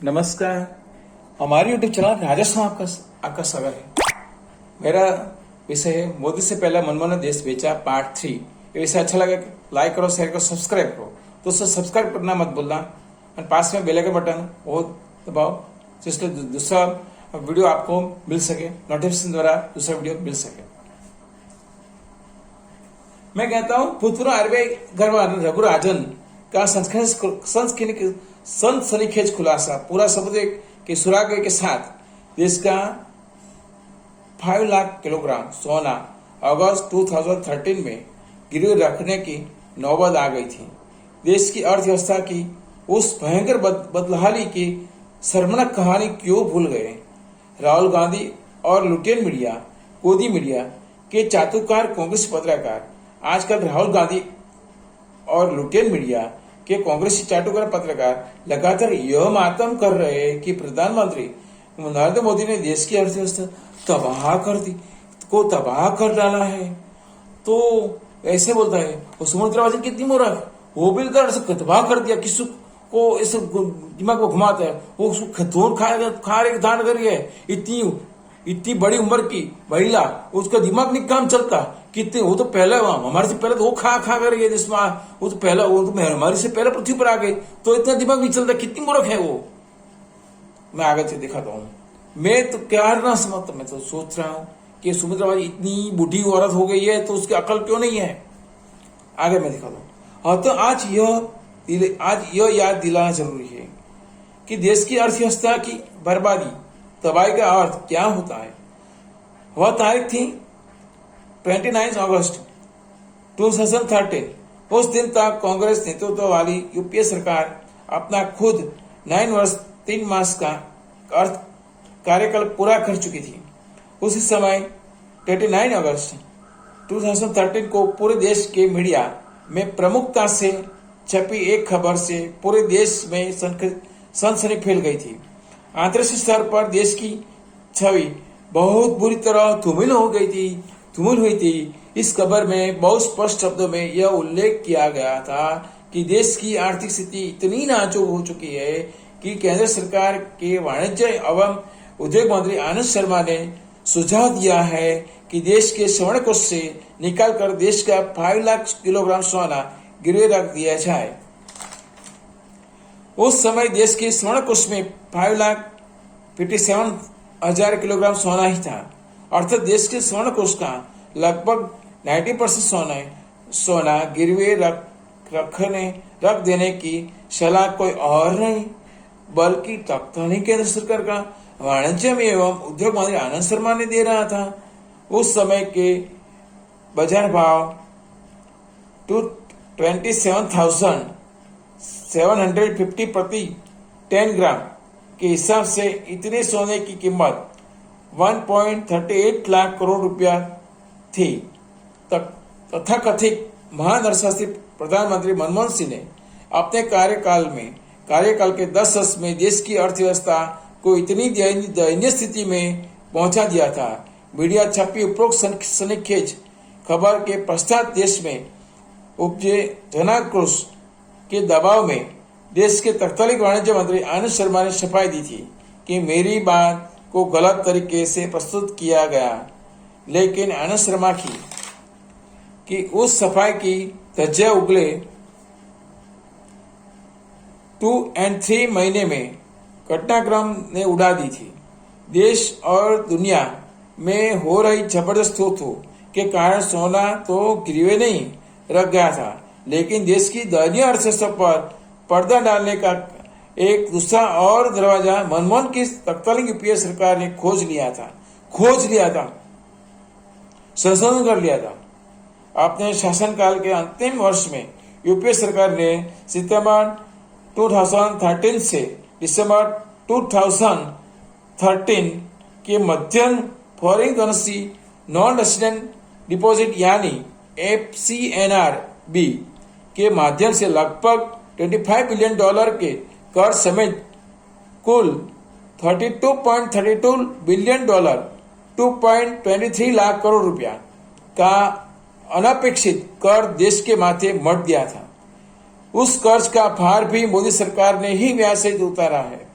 नमस्कार। हमारे YouTube channel Rajasthan आपका आपका स्वागत है। मेरा विषय है मोदी से पहला मनमोहन देश बेचा पार्ट 3। ये विषय अच्छा लगा लाइक करो, शेयर करो, सब्सक्राइब करो। दोस्तों सब्सक्राइब करना मत भूलना और पास में बेल आइकन बटन वो दबाओ जिससे दूसरा वीडियो आपको मिल सके, नोटिफिकेशन द्वारा दूसरा वीडियो मिल सके। मैं कहता हूँ भूतपूर्व आरबीआई गवर्नर रघु राजन का सनसनीखेज खुलासा पूरा सबूत के सुराग के साथ देश का 5 लाख किलोग्राम सोना अगस्त 2013 में गिरवी रखने की नौबत आ गई थी। देश की अर्थव्यवस्था की उस भयंकर बदहाली की शर्मनाक कहानी क्यों भूल गए? राहुल गांधी और लुटेन मीडिया, गोदी मीडिया के चातुकार कांग्रेस पत्रकार आजकल राहुल गांधी और लुटेन मीडिया के कांग्रेसी चाटुकार पत्रकार लगातार यह मातम कर रहे हैं कि प्रधानमंत्री नरेंद्र मोदी ने देश की अर्थव्यवस्था तबाह कर डाला है। तो ऐसे बोलता है वो सुमित्रा महाजन कितनी मूर्ख, वो भी तबाह कर दिया, किसी को इस दिमाग को घुमाता है, वो उसको खा रहे दान कर रही है। इतनी बड़ी उम्र की महिला, उसका दिमाग नहीं काम चलता। कितने वो तो पहले हमारे से पहले तो वो खा कर गए, वो तो हमारे से पहले पृथ्वी पर आ गए, तो इतना दिमाग नहीं चलता। कितनी मूर्ख है वो। मैं आगे से दिखाता हूँ। मैं तो क्या ना समझता, मैं तो सोच रहा हूँ कि सुमित्रा महाजन इतनी बूढ़ी औरत हो गई है तो उसकी अकल क्यों नहीं है। आगे मैं दिखाता हूँ। हाँ, तो आज यह याद दिलाना जरूरी है कि देश की अर्थव्यवस्था की बर्बादी, तबाही का अर्थ क्या होता है। वह तारीख थी 29 अगस्त 2013। उस दिन तक कांग्रेस नेतृत्व वाली यूपीए सरकार अपना खुद 9 वर्ष 3 मास का अर्थ कार्यकाल पूरा कर चुकी थी। उसी समय 29 अगस्त 2013 को पूरे देश के मीडिया में प्रमुखता से छपी एक खबर से पूरे देश में सनसनी फैल गई थी। अंतर्राष्ट्रीय स्तर पर देश की छवि बहुत बुरी तरह धूमिल हुई थी। इस खबर में बहुत स्पष्ट शब्दों में यह उल्लेख किया गया था कि देश की आर्थिक स्थिति इतनी नाजुक हो चुकी है कि केंद्र सरकार के वाणिज्य एवं उद्योग मंत्री आनंद शर्मा ने सुझाव दिया है कि देश के स्वर्ण कोष से निकालकर देश का 5 लाख किलोग्राम सोना गिरवे रख दिया जाए। उस समय देश के स्वर्ण कोष में 5,57,000 किलोग्राम सोना ही था। अर्थात देश के स्वर्ण कोष का लगभग 90% सोना गिरवे रख देने की सलाह कोई और नहीं बल्कि तत्कालीन केंद्र सरकार का वाणिज्य एवं उद्योग मंत्री आनंद शर्मा ने दे रहा था। उस समय के बाजार भाव 27,750 प्रति 10 ग्राम के हिसाब से इतने सोने की कीमत 1.38 लाख करोड़ रुपया थी। तथाकथित महान अर्थशास्त्री प्रधानमंत्री मनमोहन सिंह ने अपने कार्यकाल के 10 वर्ष में देश की अर्थव्यवस्था को इतनी दयनीय स्थिति में पहुंचा दिया था। मीडिया छपी उपरोक्त सनसनीखेज खबर के पश्चात देश में उपजे जनाक्रोश के दबाव में देश के तत्कालीन वाणिज्य मंत्री आनंद शर्मा ने सफाई दी थी कि मेरी बात को गलत तरीके से प्रस्तुत किया गया। लेकिन आनंद शर्मा की उस सफाई की धज्जियां उगले 2 और 3 महीने में घटनाक्रम ने उड़ा दी थी। देश और दुनिया में हो रही जबरदस्त थोथो के कारण सोना तो गिरवे नहीं रख गया था, लेकिन देश की दयनीय अर्थव्यवस्था पर पर्दा डालने का एक दूसरा और दरवाजा मनमोहन की तत्कालीन यूपीए सरकार ने खोज लिया था, संशोधन कर लिया था। अपने शासनकाल के अंतिम वर्ष में यूपीए सरकार ने सितंबर 2013 से दिसंबर 2013 के मध्यम foreign currency non resident deposit यानी FCNRB के माध्यम से लगभग $25 बिलियन के कर समेत कुल $32.32 बिलियन 2.23 लाख करोड़ रुपया का अनपेक्षित कर देश के माथे मढ़ दिया था। उस कर्ज का भार भी मोदी सरकार ने ही ब्याज सहित उतारा है।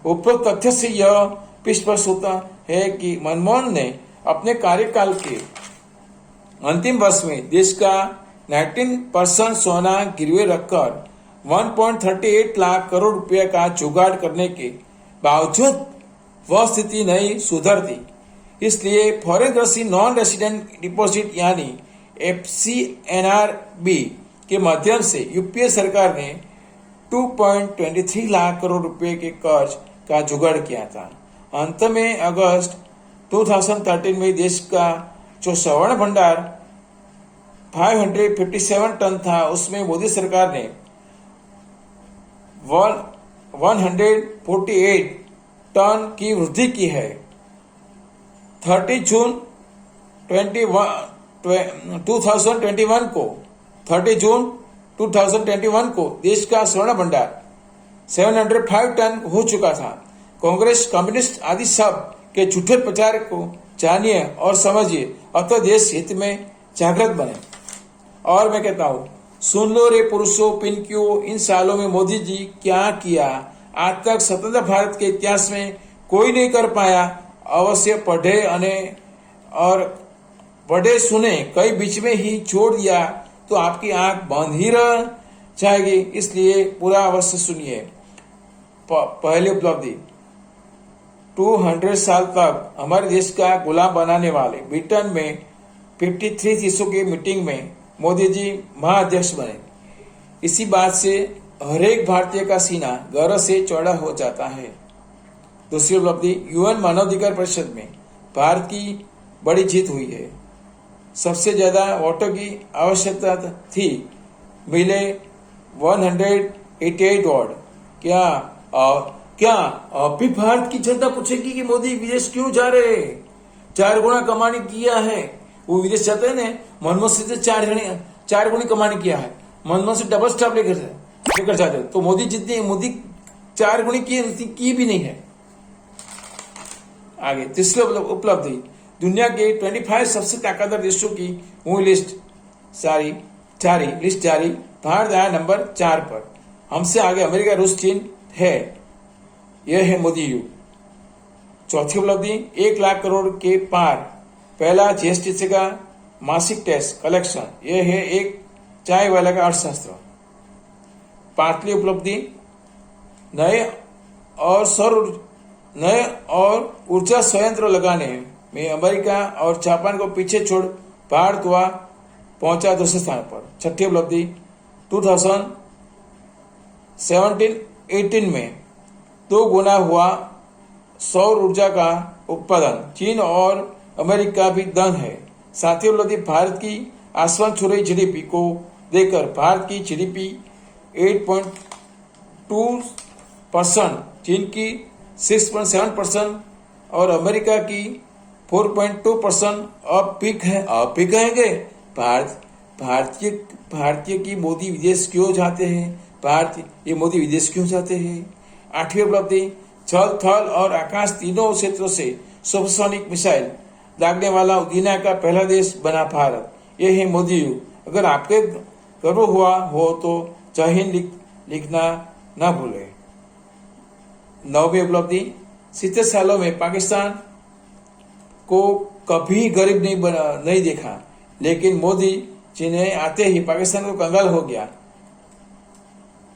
उपरोक्त तथ्य से यह स्पष्ट होता है कि मनमोहन ने अपने कार्यकाल के अंतिम वर्ष में देश का 19% सोना गिरवे रखकर 1.38 लाख करोड़ रुपए का जुगाड़ करने के बावजूद वह स्थिति नहीं सुधरती। इसलिए foreign currency non resident deposit यानी FCNRB के माध्यम से यूपीए सरकार ने 2.23 लाख करोड़ रुपए के कर्ज का जुगाड़ किया था। अंत में अगस्त 2013 में देश का जो स्वर्ण भंडार 557 टन था, उसमें मोदी सरकार ने 148 टन की वृद्धि की है। 30 जून 2021 को देश का स्वर्ण भंडार 705 टन हो चुका था। कांग्रेस, कम्युनिस्ट आदि सब के झूठे प्रचार को जानिए और समझिए, अतः देश हित में जागृत बने। और मैं कहता हूं, सुन लो रे पुरुषों पिनकियों, इन सालों में मोदी जी क्या किया आज तक स्वतंत्र भारत के इतिहास में कोई नहीं कर पाया। अवश्य पढ़े सुने, कई बीच में ही छोड़ दिया तो आपकी आंख बंद ही रह जाएगी। इसलिए पूरा अवश्य सुनिए। पहली उपलब्धि, 200 साल तक हमारे देश का गुलाम बनाने वाले ब्रिटेन में 53 देशों की मीटिंग में मोदी जी महाअध्यक्ष बने। इसी बात से हर एक भारतीय का सीना गर्व से चौड़ा हो जाता है। दूसरी उपलब्धि, यूएन मानवाधिकार परिषद में भारत की बड़ी जीत हुई है। सबसे ज्यादा वोटों की आवश्यकता थी, मिले 188 वोट। क्या अभी भारत की जनता पूछेगी कि मोदी विदेश क्यों जा रहे हैं? 4 गुना कमाने किया है। वो विदेश जाते हैं ना, मनमोहन सिंह से 4 गुनी कमाने किया है। मनमोहन सिंह डबल स्टाफ लेकर जाते, तो मोदी 4 गुनी की भी नहीं है। आगे तीसरी उपलब्धि, दुनिया के 25 सबसे ताकतवर देशों की हुई लिस्ट जारी। भारत आया नंबर 4 पर। हमसे आगे अमेरिका, रूस, चीन है। यह है मोदी युग। चौथी उपलब्धि, 1 लाख करोड़ के पार पहला जीएसटी से का मासिक टैक्स कलेक्शन। यह है एक चाय वाला का अर्थशास्त्र। पांचवी उपलब्धि, नए और ऊर्जा संयंत्र लगाने में अमेरिका और जापान को पीछे छोड़ भारत हुआ पहुंचा दूसरे स्थान पर। छठी उपलब्धि, 2017-18 में 2 गुना हुआ सौर ऊर्जा का उत्पादन। चीन और अमेरिका भी दंग है। सातवीं उपलब्धि, भारत की आसमान छू रही जीडीपी को देकर भारत की जीडीपी 8.2%, चीन की 6.7% और अमेरिका की 4.2% अब पीक कहेंगे। भारतीय की मोदी विदेश क्यों जाते हैं? ये मोदी विदेश क्यों जाते हैं? आठवीं उपलब्धि, जल, थल और आकाश तीनों क्षेत्रों से सुपरसोनिक मिसाइल दागने वाला दुनिया का पहला देश बना भारत। यह है मोदी युग। अगर आपके गर्व हुआ हो तो जय हिंद लिखना ना भूलें। नौवीं उपलब्धि, 70 सालों में पाकिस्तान को कभी गरीब नहीं देखा, लेकिन मोदी जी ने आते ही पाकिस्तान को कंगाल हो गया।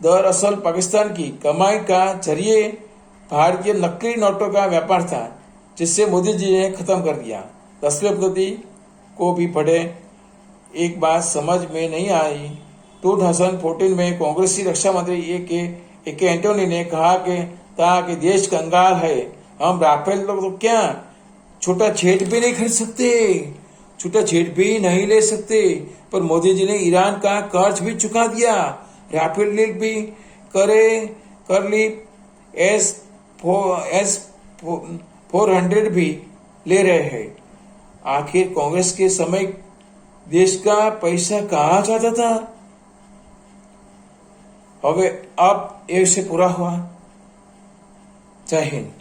दरअसल पाकिस्तान की कमाई का जरिए भारतीय नकली नोटों का व्यापार था, जिससे मोदी जी ने खत्म कर दिया। 10वीं उपलब्धि को भी पढ़े, एक बात समझ में नहीं आई। 2014 में कांग्रेसी रक्षा मंत्री ए के एंटोनी ने कहा कि देश कंगाल है, हम राफेल लोग तो क्या छोटा जेट भी नहीं खरीद सकते, छोटा जेट भी नहीं ले सकते। पर मोदी जी ने ईरान का कर्ज भी चुका दिया, राफेल डील भी कर ली, S-400 भी ले रहे हैं। आखिर कांग्रेस के समय देश का पैसा कहाँ जाता था? अब ये से पूरा हुआ। जय हिंद।